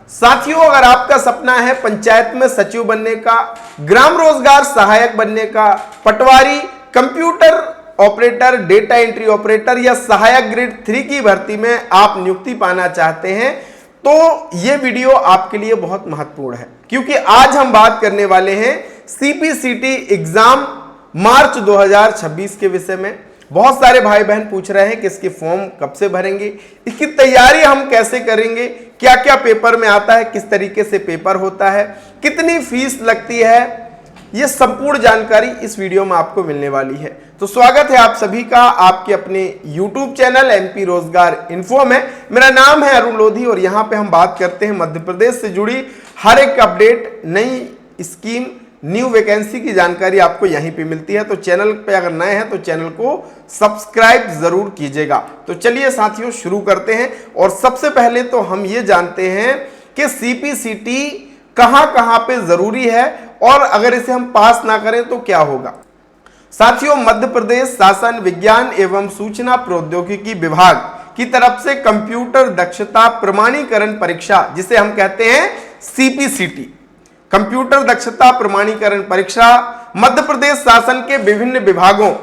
साथियों, अगर आपका सपना है पंचायत में सचिव बनने का, ग्राम रोजगार सहायक बनने का, patwari, computer operator, data entry operator या सहायक ग्रेड 3 की भर्ती में आप नियुक्ति पाना चाहते हैं तो यह वीडियो आपके लिए बहुत महत्वपूर्ण है, क्योंकि आज हम बात करने वाले हैं सीपीसीटी एग्जाम मार्च 2026 के विषय में। बहुत सारे भाई बहन पूछ रहे हैं कि इसके फॉर्म कब से भरेंगे, इसकी तैयारी हम कैसे करेंगे, क्या क्या पेपर में आता है, किस तरीके से पेपर होता है, कितनी फीस लगती है, ये संपूर्ण जानकारी इस वीडियो में आपको मिलने वाली है। तो स्वागत है आप सभी का आपके अपने YouTube चैनल एमपी रोजगार इन्फो में। मेरा नाम है अरुण लोधी और यहाँ पे हम बात करते हैं मध्य प्रदेश से जुड़ी हर एक अपडेट, नई स्कीम, न्यू वैकेंसी की जानकारी आपको यहीं पे मिलती है। तो चैनल पे अगर नए हैं तो चैनल को सब्सक्राइब जरूर कीजिएगा। तो चलिए साथियों शुरू करते हैं। और सबसे पहले तो हम ये जानते हैं कि सीपीसीटी कहां पे जरूरी है और अगर इसे हम पास ना करें तो क्या होगा। साथियों, मध्य प्रदेश शासन विज्ञान एवं सूचना प्रौद्योगिकी विभाग की तरफ से कंप्यूटर दक्षता प्रमाणीकरण परीक्षा, जिसे हम कहते हैं सीपीसीटी, कंप्यूटर दक्षता प्रमाणीकरण परीक्षा मध्य प्रदेश शासन के विभिन्न विभागों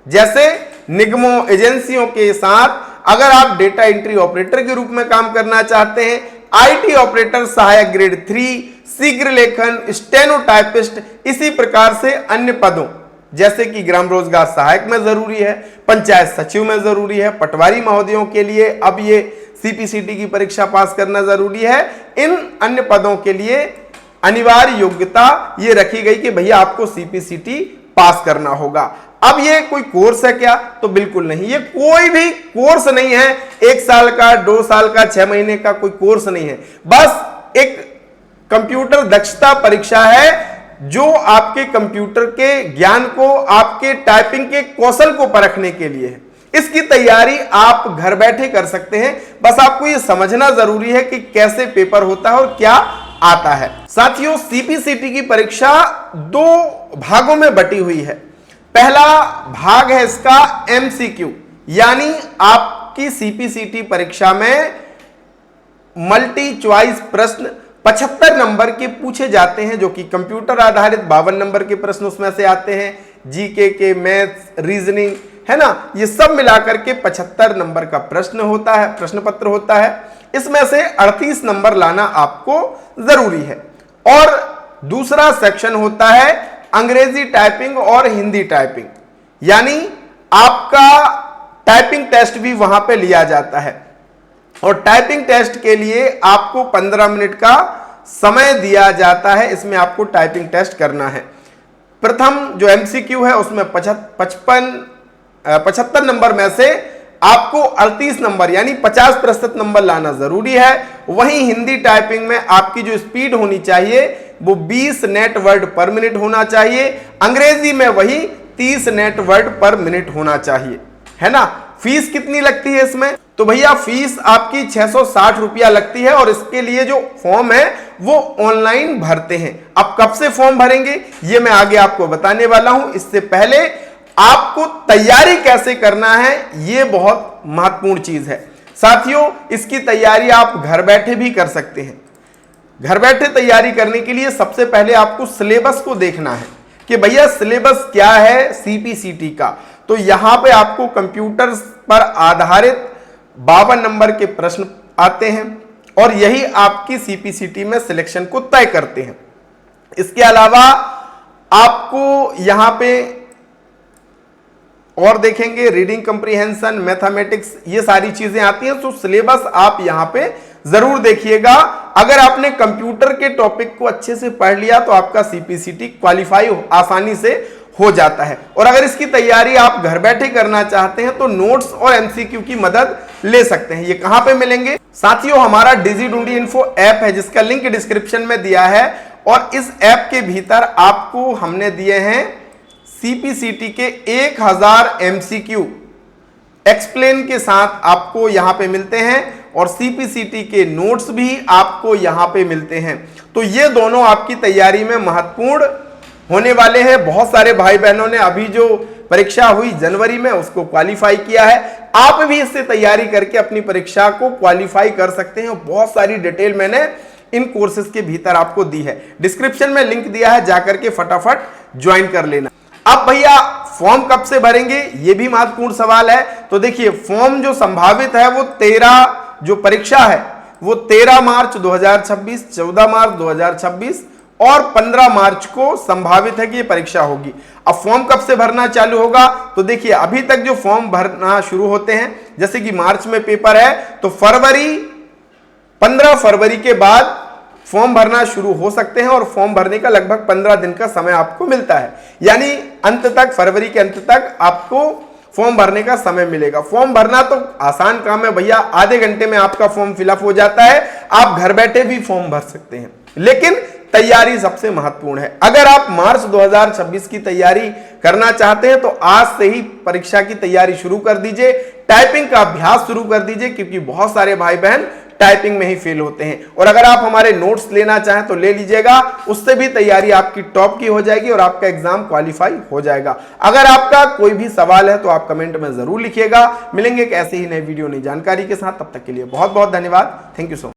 जैसे निगमों, एजेंसियों के साथ अगर आप डेटा एंट्री ऑपरेटर के रूप में काम करना चाहते हैं, आईटी ऑपरेटर सहायक ग्रेड 3, शीघ्र लेखन, स्टेनोटाइपिस्ट, इसी प्रकार से अन्य पदों जैसे कि ग्राम रोजगार सहायक में जरूरी है, पंचायत सचिव में जरूरी है, पटवारी महोदयों के लिए अब ये सीपीसीटी की परीक्षा पास करना जरूरी है। इन अन्य पदों के लिए अनिवार्य योग्यता ये रखी गई कि भैया आपको सीपीसीटी पास करना होगा। अब ये कोई कोर्स है क्या? तो बिल्कुल नहीं, ये कोई भी कोर्स नहीं है। 1 साल का, 2 साल का, 6 महीने का कोई कोर्स नहीं है। बस एक कंप्यूटर दक्षता परीक्षा है जो आपके कंप्यूटर के ज्ञान को, आपके टाइपिंग के कौशल को परखने के लिए है। इसकी तैयारी आप घर बैठे कर सकते हैं। बस आपको ये समझना जरूरी है कि कैसे पेपर होता है और क्या आता है। साथियों, सीपीसीटी की परीक्षा 2 भागों में बटी हुई है। पहला भाग है इसका एमसीक्यू, यानी आपकी सीपीसीटी परीक्षा में मल्टी चॉइस प्रश्न 75 नंबर के पूछे जाते हैं, जो कि कंप्यूटर आधारित 52 नंबर के प्रश्न उसमें से आते हैं, जीके के, मैथ्स, रीजनिंग, है ना, ये सब मिलाकर के 75 नंबर का प्रश्न होता है, प्रश्न पत्र होता है। इसमें से 38 नंबर लाना आपको जरूरी है। और दूसरा सेक्शन होता है अंग्रेजी टाइपिंग और हिंदी टाइपिंग, यानी आपका टाइपिंग टेस्ट भी वहां पे लिया जाता है। और टाइपिंग टेस्ट के लिए आपको 15 मिनट का समय दिया जाता है। इसमें आपको टाइपिंग टेस्ट करना है। प्रथम जो एमसीक्यू है उसमें 75 नंबर में से आपको 38 नंबर यानी 50% नंबर लाना जरूरी है। वहीं हिंदी टाइपिंग में आपकी जो स्पीड होनी चाहिए वो 20 नेट वर्ड पर मिनट होना चाहिए। अंग्रेजी में वही 30 नेट वर्ड पर मिनट होना चाहिए, है ना। फीस कितनी लगती है इसमें? तो भैया फीस आपकी 660 रुपया लगती है और इसके लिए जो फॉर्म है वो ऑनलाइन भरते हैं। अब कब से फॉर्म भरेंगे ये मैं आगे आपको बताने वाला हूं। इससे पहले आपको तैयारी कैसे करना है ये बहुत महत्वपूर्ण चीज है। साथियों, इसकी तैयारी आप घर बैठे भी कर सकते हैं। घर बैठे तैयारी करने के लिए सबसे पहले आपको सिलेबस को देखना है कि भैया सिलेबस क्या है सीपीसीटी का। तो यहां पे आपको कंप्यूटर पर आधारित 52 नंबर के प्रश्न आते हैं और यही आपकी सीपीसीटी में सिलेक्शन को तय करते हैं। इसके अलावा आपको यहां पे और देखेंगे रीडिंग कंप्रीहेंशन, मैथमेटिक्स, ये सारी चीजें आती हैं। तो सिलेबस आप यहां पे जरूर देखिएगा। अगर आपने कंप्यूटर के टॉपिक को अच्छे से पढ़ लिया तो आपका सीपीसीटी क्वालिफाई आसानी से हो जाता है। और अगर इसकी तैयारी आप घर बैठे करना चाहते हैं तो नोट्स और एमसीक्यू की मदद ले सकते हैं। ये कहां पे मिलेंगे? साथियों, हमारा डिजिढूंढी इन्फो ऐप है जिसका लिंक डिस्क्रिप्शन में दिया है और इस ऐप के भीतर आपको हमने दिए हैं सीपीसीटी के 1000 एमसीक्यू एक्सप्लेन के साथ आपको यहां पे मिलते हैं और सीपीसीटी के नोट्स भी आपको यहां पे मिलते हैं। तो ये दोनों आपकी तैयारी में महत्वपूर्ण होने वाले हैं। बहुत सारे भाई बहनों ने अभी जो परीक्षा हुई जनवरी में उसको क्वालिफाई किया है। आप भी इससे तैयारी करके अपनी परीक्षा को क्वालिफाई कर सकते हैं। बहुत सारी डिटेल मैंने इन कोर्सेज के भीतर आपको दी है। डिस्क्रिप्शन में लिंक दिया है, जाकर के फटाफट ज्वाइन कर लेना। अब भैया फॉर्म कब से भरेंगे, ये भी महत्वपूर्ण सवाल है। तो देखिए फॉर्म जो संभावित है वो 13 जो परीक्षा है वो 13 मार्च 2026, 14 मार्च 2026 और 15 मार्च को संभावित है कि ये परीक्षा होगी। अब फॉर्म कब से भरना चालू होगा, तो देखिए अभी तक जो फॉर्म भरना शुरू होते हैं, जैसे कि मार्च में पेपर है तो 15 फरवरी के बाद फॉर्म भरना शुरू हो सकते हैं और फॉर्म भरने का लगभग 15 दिन का समय आपको मिलता है। यानी अंत तक, फरवरी के अंत तक आपको फॉर्म भरने का समय मिलेगा। फॉर्म भरना तो आसान काम है भैया, आधे घंटे में आपका फॉर्म फिलअप हो जाता है, आप घर बैठे भी फॉर्म भर सकते हैं। लेकिन तैयारी सबसे महत्वपूर्ण है। अगर आप मार्च 2026 की तैयारी करना चाहते हैं तो आज से ही परीक्षा की तैयारी शुरू कर दीजिए, टाइपिंग का अभ्यास शुरू कर दीजिए, क्योंकि बहुत सारे भाई बहन टाइपिंग में ही फेल होते हैं। और अगर आप हमारे नोट्स लेना चाहें तो ले लीजिएगा, उससे भी तैयारी आपकी टॉप की हो जाएगी और आपका एग्जाम क्वालिफाई हो जाएगा। अगर आपका कोई भी सवाल है तो आप कमेंट में जरूर लिखिएगा। मिलेंगे एक ऐसे ही नए वीडियो, नई जानकारी के साथ, तब तक के लिए बहुत बहुत धन्यवाद। Thank you so much.